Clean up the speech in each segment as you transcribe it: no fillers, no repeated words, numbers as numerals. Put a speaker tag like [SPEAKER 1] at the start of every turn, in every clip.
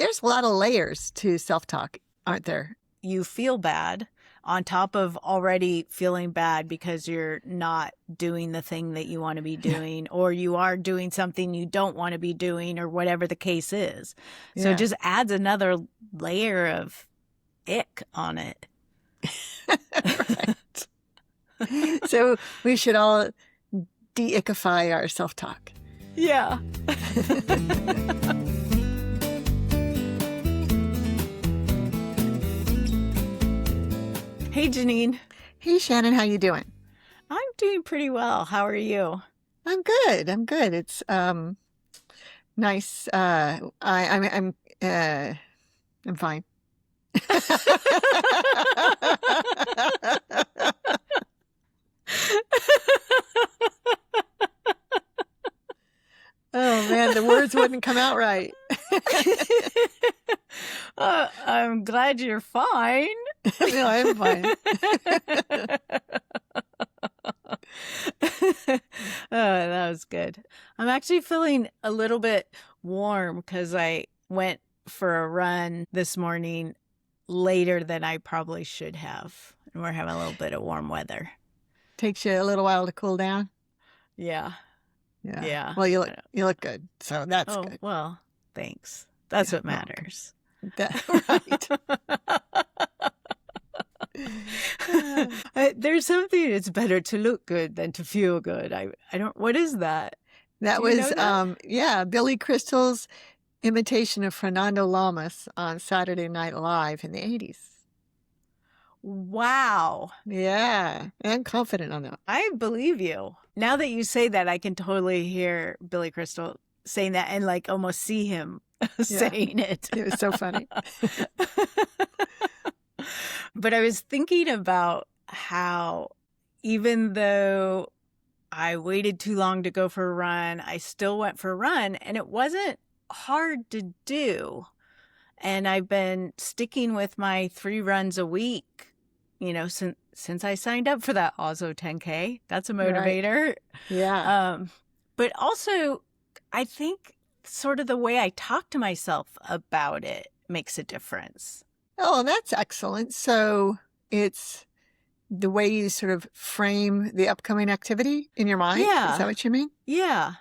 [SPEAKER 1] there's a lot of layers to self-talk, aren't there?
[SPEAKER 2] You feel bad on top of already feeling bad because you're not doing the thing that you want to be doing, or you are doing something you don't want to be doing, or whatever the case is. So it just adds another layer of ick on it.
[SPEAKER 1] Right. So we should all de-ickify our self-talk.
[SPEAKER 2] Yeah. Hey, Janine.
[SPEAKER 1] Hey, Shannon, how you doing?
[SPEAKER 2] I'm doing pretty well. How are you?
[SPEAKER 1] I'm good. It's nice. I'm fine. Oh man, the words wouldn't come out right.
[SPEAKER 2] I'm glad you're fine.
[SPEAKER 1] No, I'm fine.
[SPEAKER 2] Oh, that was good. I'm actually feeling a little bit warm because I went for a run this morning later than I probably should have. And we're having a little bit of warm weather.
[SPEAKER 1] Takes you a little while to cool down.
[SPEAKER 2] Yeah. Yeah.
[SPEAKER 1] Well, you look good, so that's good.
[SPEAKER 2] Well, thanks. That's what matters.
[SPEAKER 1] Right.
[SPEAKER 2] There's something, it's better to look good than to feel good. I don't, what is that?
[SPEAKER 1] That was, Billy Crystal's imitation of Fernando Lamas on Saturday Night Live in the 80s.
[SPEAKER 2] Wow.
[SPEAKER 1] Yeah, I'm confident on that.
[SPEAKER 2] I believe you. Now that you say that, I can totally hear Billy Crystal saying that and like almost see him saying it.
[SPEAKER 1] It was so funny.
[SPEAKER 2] But I was thinking about how even though I waited too long to go for a run, I still went for a run, and it wasn't hard to do. And I've been sticking with my 3 runs a week, since I signed up for that Oslo 10K. That's a motivator.
[SPEAKER 1] Right. Yeah.
[SPEAKER 2] But also, I think sort of the way I talk to myself about it makes a difference.
[SPEAKER 1] Oh, that's excellent. So it's the way you sort of frame the upcoming activity in your mind?
[SPEAKER 2] Yeah.
[SPEAKER 1] Is that what you mean?
[SPEAKER 2] Yeah.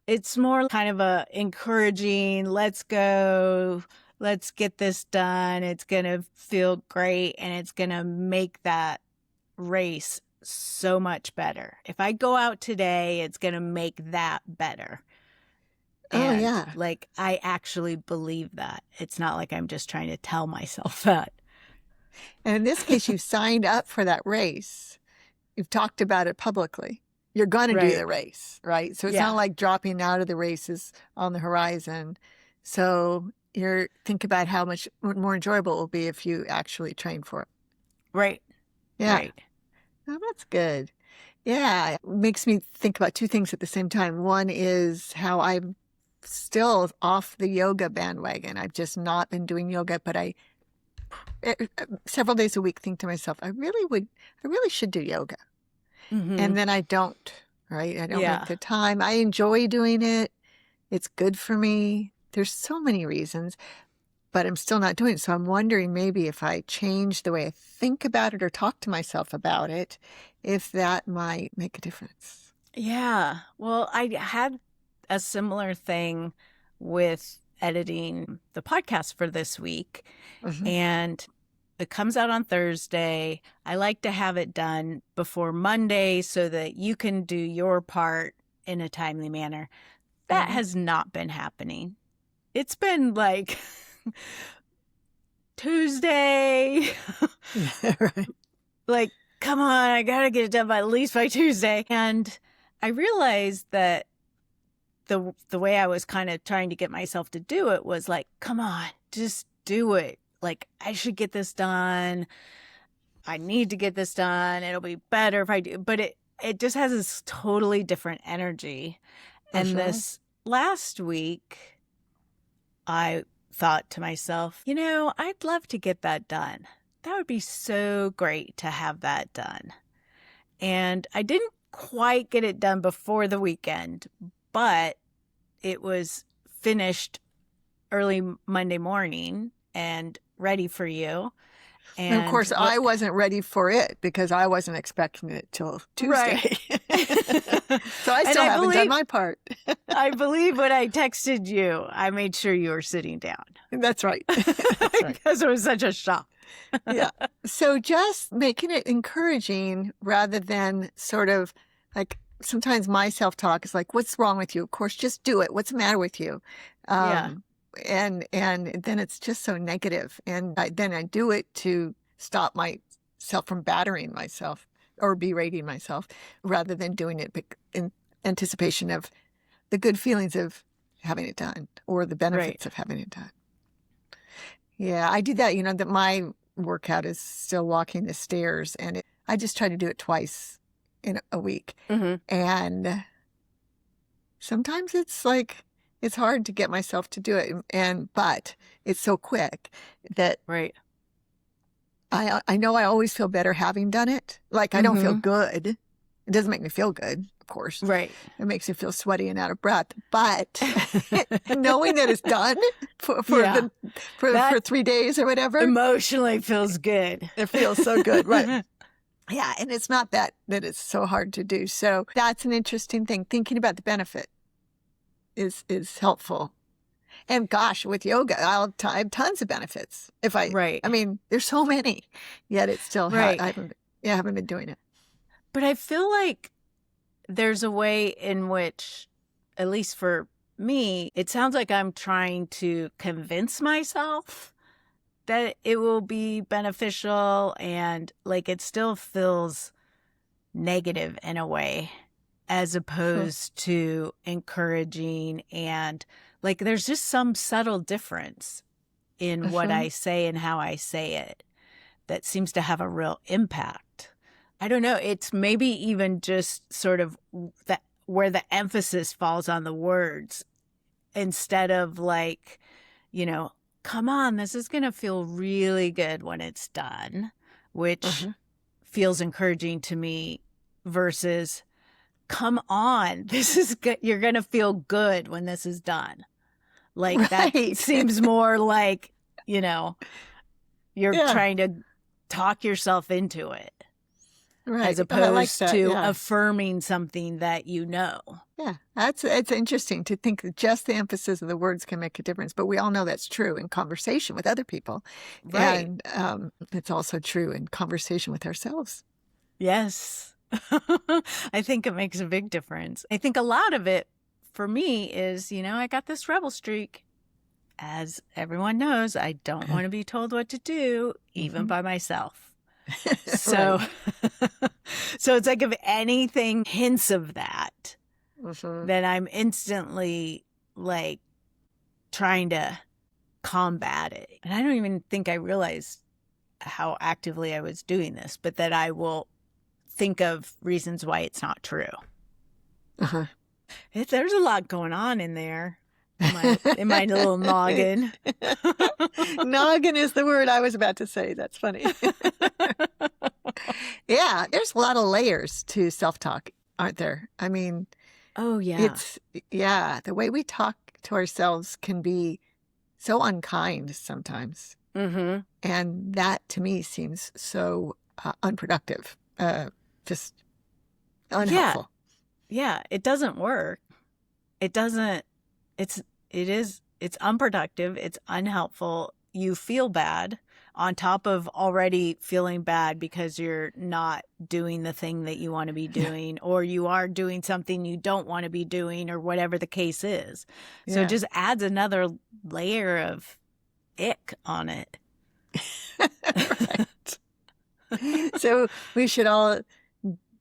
[SPEAKER 2] It's more kind of a encouraging, let's go, let's get this done. It's going to feel great, and it's going to make that race so much better. If I go out today, it's going to make that better. And, like, I actually believe that. It's not like I'm just trying to tell myself that.
[SPEAKER 1] And in this case, you signed up for that race. You've talked about it publicly. You're going to do the race, right? So it's not like dropping out of the races on the horizon. So think about how much more enjoyable it will be if you actually train for it.
[SPEAKER 2] Right.
[SPEAKER 1] Yeah.
[SPEAKER 2] Right.
[SPEAKER 1] Oh, that's good. Yeah. It makes me think about 2 things at the same time. One is how I'm still off the yoga bandwagon. I've just not been doing yoga, but I several days a week think to myself, I really should do yoga.
[SPEAKER 2] Mm-hmm.
[SPEAKER 1] And then I don't, right? I don't make the time. I enjoy doing it. It's good for me. There's so many reasons, but I'm still not doing it. So I'm wondering maybe if I change the way I think about it or talk to myself about it, if that might make a difference.
[SPEAKER 2] Yeah. Well, I had a similar thing with editing the podcast for this week. Mm-hmm. And it comes out on Thursday. I like to have it done before Monday so that you can do your part in a timely manner. That has not been happening. It's been like Tuesday.
[SPEAKER 1] Right.
[SPEAKER 2] Like, come on, I got to get it done at least by Tuesday. And I realized that the way I was kind of trying to get myself to do it was like, come on, just do it. Like, I should get this done. I need to get this done. It'll be better if I do. But it just has this totally different energy. And this last week, I thought to myself, I'd love to get that done. That would be so great to have that done. And I didn't quite get it done before the weekend, but it was finished early Monday morning and ready for you.
[SPEAKER 1] And of course, I wasn't ready for it because I wasn't expecting it till Tuesday. Right. So I still haven't done my part.
[SPEAKER 2] I believe when I texted you, I made sure you were sitting down.
[SPEAKER 1] That's right. That's right.
[SPEAKER 2] Because it was such a shock.
[SPEAKER 1] Yeah. So just making it encouraging rather than sort of like sometimes my self-talk is like, what's wrong with you? Of course, just do it. What's the matter with you? And then it's just so negative. And then I do it to stop myself from battering myself or berating myself rather than doing it in anticipation of the good feelings of having it done or the benefits of having it done. Yeah, I do that. That my workout is still walking the stairs, and I just try to do it twice in a week. Mm-hmm. And sometimes it's like, it's hard to get myself to do it. But it's so quick that I know I always feel better having done it. Like I don't feel good. It doesn't make me feel good, of course. Right. It makes me feel sweaty and out of breath. But knowing that it's done for 3 days or whatever.
[SPEAKER 2] Emotionally feels good.
[SPEAKER 1] It feels so good. Right. Yeah. And it's not that it's so hard to do. So that's an interesting thing. Thinking about the benefit is helpful. And gosh, with yoga, I have tons of benefits. I mean, there's so many, yet it's still, I haven't been doing it.
[SPEAKER 2] But I feel like there's a way in which, at least for me, it sounds like I'm trying to convince myself that it will be beneficial, and like it still feels negative in a way as opposed to encouraging. And like there's just some subtle difference in what I say and how I say it that seems to have a real impact. I don't know. It's maybe even just sort of that where the emphasis falls on the words instead of like, come on, this is going to feel really good when it's done, which feels encouraging to me versus come on, this is good. You're going to feel good when this is done. Like that seems more like, you're trying to talk yourself into it. Right. As opposed to affirming something that you know.
[SPEAKER 1] Yeah, it's interesting to think that just the emphasis of the words can make a difference. But we all know that's true in conversation with other people. Right. And it's also true in conversation with ourselves.
[SPEAKER 2] Yes. I think it makes a big difference. I think a lot of it for me is, I got this rebel streak. As everyone knows, I don't want to be told what to do, even by myself. So, so it's like if anything hints of that, then I'm instantly like trying to combat it. And I don't even think I realized how actively I was doing this, but that I will think of reasons why it's not true. There's a lot going on in there. In my little noggin.
[SPEAKER 1] Noggin is the word I was about to say. That's funny. Yeah, there's a lot of layers to self-talk, aren't there? I mean, the way we talk to ourselves can be so unkind sometimes. And that to me seems so unproductive, just unhelpful.
[SPEAKER 2] Yeah, it doesn't work. It doesn't. It's unproductive. It's unhelpful. You feel bad on top of already feeling bad because you're not doing the thing that you want to be doing, or you are doing something you don't want to be doing, or whatever the case is. So it just adds another layer of ick on it.
[SPEAKER 1] Right. So we should all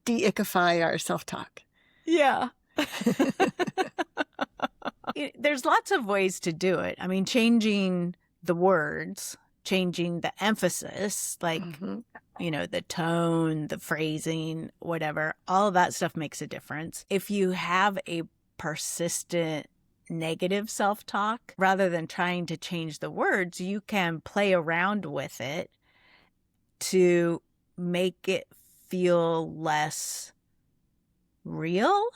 [SPEAKER 1] de-ickify our self-talk.
[SPEAKER 2] Yeah. There's lots of ways to do it. I mean, changing the words, changing the emphasis, like, the tone, the phrasing, whatever, all of that stuff makes a difference. If you have a persistent negative self-talk, rather than trying to change the words, you can play around with it to make it feel less real,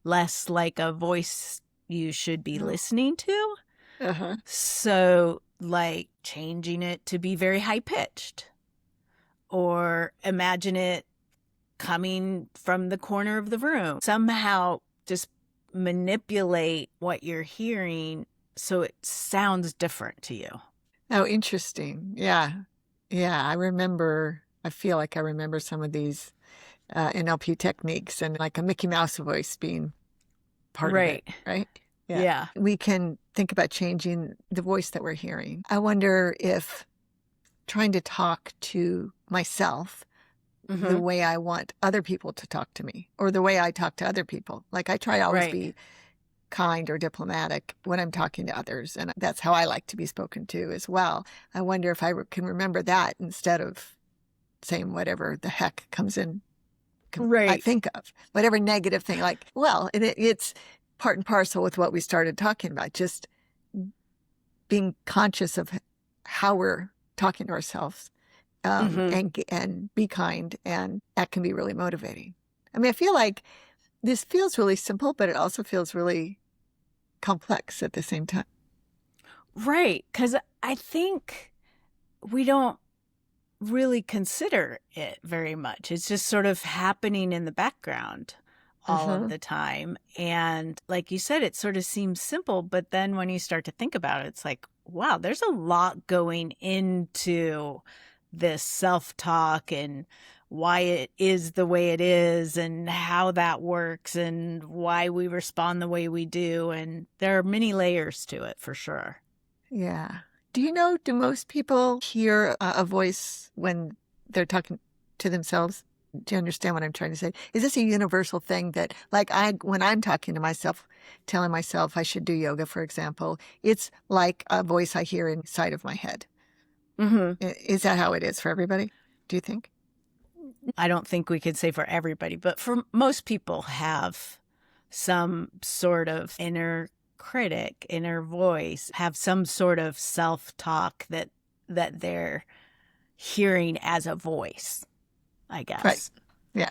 [SPEAKER 2] less like a voice you should be listening to.
[SPEAKER 1] Uh-huh.
[SPEAKER 2] So like changing it to be very high pitched, or imagine it coming from the corner of the room. Somehow just manipulate what you're hearing so it sounds different to you.
[SPEAKER 1] Oh, interesting. Yeah. Yeah. I feel like I remember some of these NLP techniques, and like a Mickey Mouse voice being part of it, right?
[SPEAKER 2] Yeah.
[SPEAKER 1] We can think about changing the voice that we're hearing. I wonder if trying to talk to myself the way I want other people to talk to me, or the way I talk to other people. Like I try to always be kind or diplomatic when I'm talking to others, and that's how I like to be spoken to as well. I wonder if I can remember that instead of saying whatever the heck comes in. I think of whatever negative thing, like, well, it's part and parcel with what we started talking about, just being conscious of how we're talking to ourselves, and be kind, and that can be really motivating. I mean, I feel like this feels really simple, but it also feels really complex at the same time.
[SPEAKER 2] Right, because I think we don't really consider it very much. It's just sort of happening in the background all of the time. And like you said, it sort of seems simple, but then when you start to think about it, it's like, wow, there's a lot going into this self-talk and why it is the way it is and how that works and why we respond the way we do. And there are many layers to it for sure.
[SPEAKER 1] Yeah. Do most people hear a voice when they're talking to themselves? Do you understand what I'm trying to say? Is this a universal thing that, like, when I'm talking to myself, telling myself I should do yoga, for example, it's like a voice I hear inside of my head? Is that how it is for everybody, do you think?
[SPEAKER 2] I don't think we could say for everybody, but for most people have some sort of inner critic, inner voice, have some sort of self-talk that they're hearing as a voice, I guess.
[SPEAKER 1] Right. Yeah.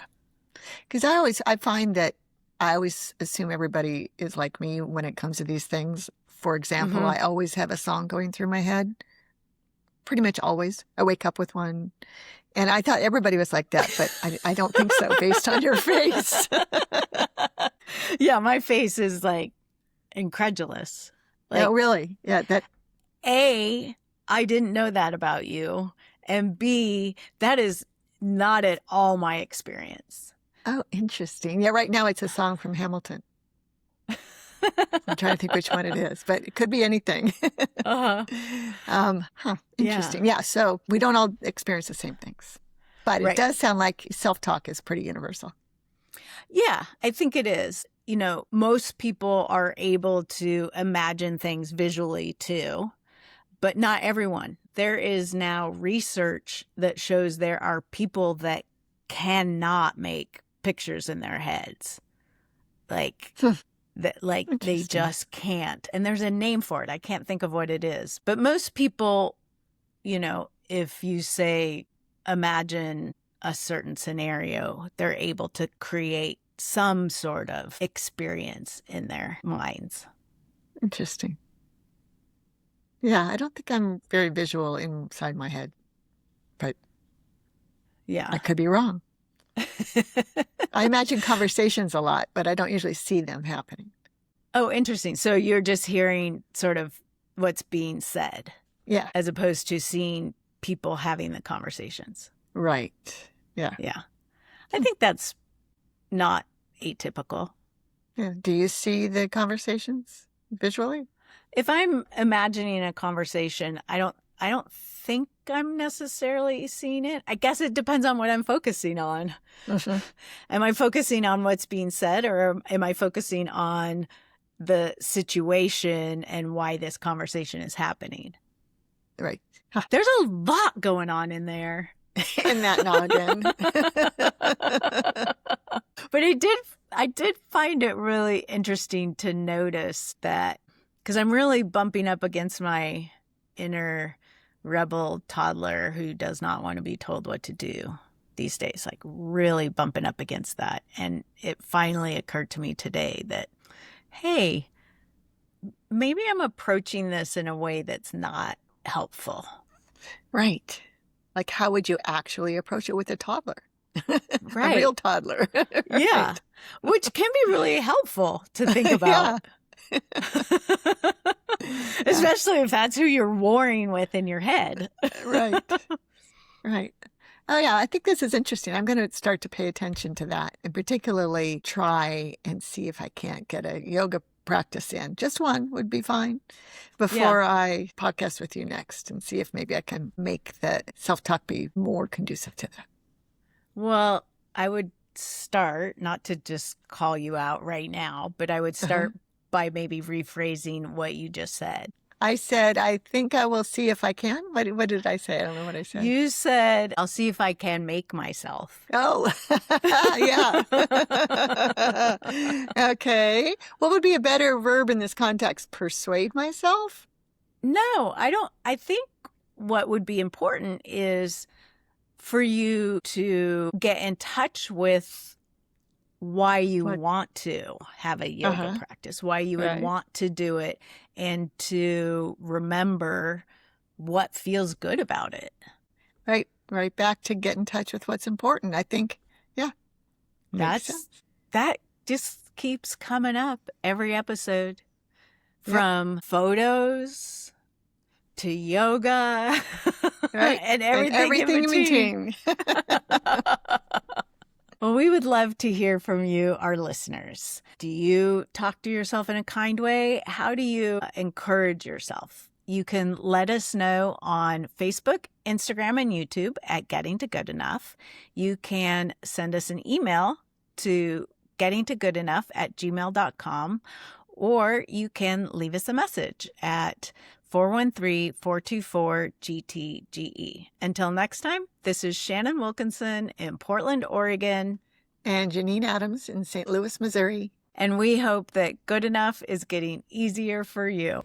[SPEAKER 1] Because I find that I always assume everybody is like me when it comes to these things. For example, I always have a song going through my head. Pretty much always. I wake up with one. And I thought everybody was like that, but I don't think so, based on your face.
[SPEAKER 2] Yeah, my face is like incredulous. Like,
[SPEAKER 1] oh, really? Yeah.
[SPEAKER 2] A, I didn't know that about you. And B, that is not at all my experience.
[SPEAKER 1] Oh, interesting. Yeah, right now it's a song from Hamilton. I'm trying to think which one it is, but it could be anything. Interesting. Yeah, so we don't all experience the same things. But it does sound like self-talk is pretty universal.
[SPEAKER 2] Yeah, I think it is. You know, most people are able to imagine things visually too, but not everyone. There is now research that shows there are people that cannot make pictures in their heads. Like, they just can't. And there's a name for it. I can't think of what it is. But most people, you know, if you say, imagine a certain scenario, they're able to create some sort of experience in their minds.
[SPEAKER 1] Interesting. Yeah, I don't think I'm very visual inside my head, but
[SPEAKER 2] yeah,
[SPEAKER 1] I could be wrong. I imagine conversations a lot, but I don't usually see them happening.
[SPEAKER 2] Oh, interesting. So you're just hearing sort of what's being said.
[SPEAKER 1] Yeah.
[SPEAKER 2] As opposed to seeing people having the conversations.
[SPEAKER 1] Right. Yeah.
[SPEAKER 2] Yeah. I think that's not atypical.
[SPEAKER 1] Yeah. Do you see the conversations visually?
[SPEAKER 2] If I'm imagining a conversation, I don't think I'm necessarily seeing it. I guess it depends on what I'm focusing on. Am I focusing on what's being said, or am I focusing on the situation and why this conversation is happening?
[SPEAKER 1] Right.
[SPEAKER 2] There's a lot going on in there.
[SPEAKER 1] In that noggin.
[SPEAKER 2] But I did find it really interesting to notice that, because I'm really bumping up against my inner rebel toddler who does not want to be told what to do these days, like really bumping up against that. And it finally occurred to me today that, hey, maybe I'm approaching this in a way that's not helpful.
[SPEAKER 1] Right. Like, how would you actually approach it with a toddler?
[SPEAKER 2] Right.
[SPEAKER 1] A real toddler.
[SPEAKER 2] Yeah.
[SPEAKER 1] Right.
[SPEAKER 2] Which can be really helpful to think about. Especially if that's who you're warring with in your head.
[SPEAKER 1] Right. Right. Oh, yeah. I think this is interesting. I'm going to start to pay attention to that and particularly try and see if I can't get a yoga practice in. Just one would be fine before I podcast with you next and see if maybe I can make the self-talk be more conducive to that.
[SPEAKER 2] Well, I would start, not to just call you out right now, but I would start by maybe rephrasing what you just said.
[SPEAKER 1] I said, I think I will see if I can. What did I say? I don't know what I said.
[SPEAKER 2] You said, I'll see if I can make myself.
[SPEAKER 1] Oh, yeah. Okay. What would be a better verb in this context? Persuade myself?
[SPEAKER 2] No, I don't. I think what would be important is for you to get in touch with why you want to have a yoga practice, why you would want to do it, and to remember what feels good about it.
[SPEAKER 1] Right back to get in touch with what's important. I think,
[SPEAKER 2] that just keeps coming up every episode, from photos to yoga, and everything in between. Well, we would love to hear from you, our listeners. Do you talk to yourself in a kind way? How do you encourage yourself? You can let us know on Facebook, Instagram, and YouTube at Getting to Good Enough. You can send us an email to gettingtogoodenough@gmail.com, or you can leave us a message at 413-424-GTGE. Until next time, this is Shannon Wilkinson in Portland, Oregon.
[SPEAKER 1] And Janine Adams in St. Louis, Missouri.
[SPEAKER 2] And we hope that good enough is getting easier for you.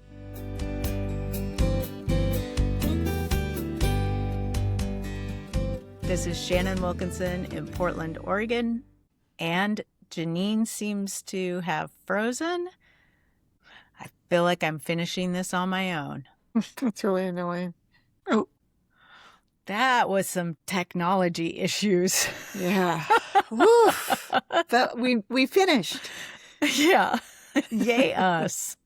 [SPEAKER 2] This is Shannon Wilkinson in Portland, Oregon. And Janine seems to have frozen. I feel like I'm finishing this on my own.
[SPEAKER 1] That's really annoying. Oh,
[SPEAKER 2] that was some technology issues.
[SPEAKER 1] Yeah. Woof. But we finished.
[SPEAKER 2] Yeah. Yay us.